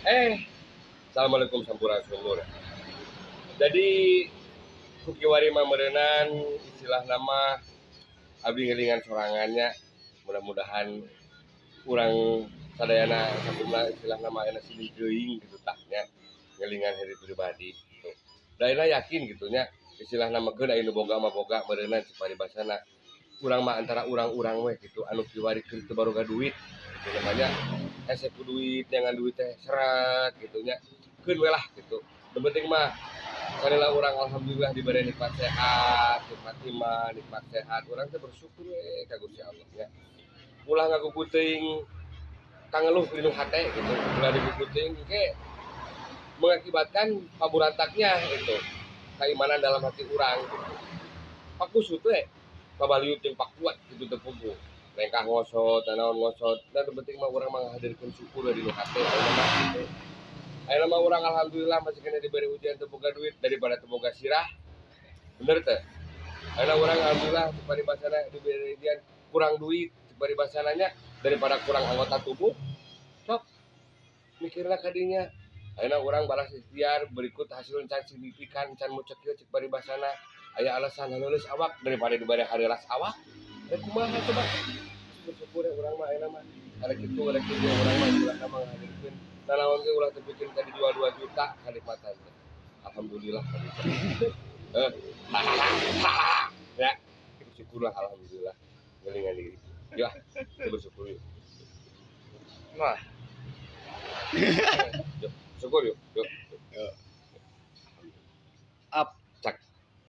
Assalamualaikum sampurasun. Jadi kukiwari mamerenan istilah nama abdi ngelingan sorangannya. Mudah-mudahan kurang sadayana sampurna istilah nama enak silih geuing gitu taknya ngelingan hari pribadi gitu. Daerah yakin gitunya istilah nama geun aya nu boga mah boga meureunna ciparibasana urang mah antara urang-urang we gitu anu kiwari keur teu baroga duit gitu namanya hese ku duit jangan duit teh seret gitunya keun we lah gitu. Nu penting mah sarila urang alhamdulillah diberi nikmat sehat, nikmat iman, nikmat sehat. Urang teh bersyukur we ka Gusti Allah nya. Ulah ngagugu teuing kangeluh linu hate gitu. Ulah digugu teuing ge mengakibatkan paburantaknya itu keimanan dalam hati urang gitu. Pakusut we pabaliut jeung pakuat kitu teu puguh. Lengkah ngosot, naon ngosot, dan penting mah urang mah ngahadirkeun syukur we dinu hate ayeuna mah kitu. Ayeuna mah urang alhamdulillah masih kena diberi ujian teu boga duit daripada teu boga sirah. Bener teu? Ayeuna urang alhamdulillah paribasana diberi ujian kurang duit paribasana nya daripada kurang anggota tubuh. Sok mikirna ka dinya. Ayeuna urang balas ikhtiar berikut hasil can signifikan can mucek kieu cek paribasana aya alasan haluleus awak daripada diberi hareras awak. Da kumaha coba? Bersyukur urang mah ayeuna mah. Arek kitu urang mah ulah mah ngahadirkeun nanaon ge ulah teu pikeun ka dijual 2 juta kanikmatan teh. Alhamdulillah eh ya syukurlah alhamdulillah ngelingan diri. Ya, bersyukur yuk. Nah, yuk, syukur yuk. Yuk.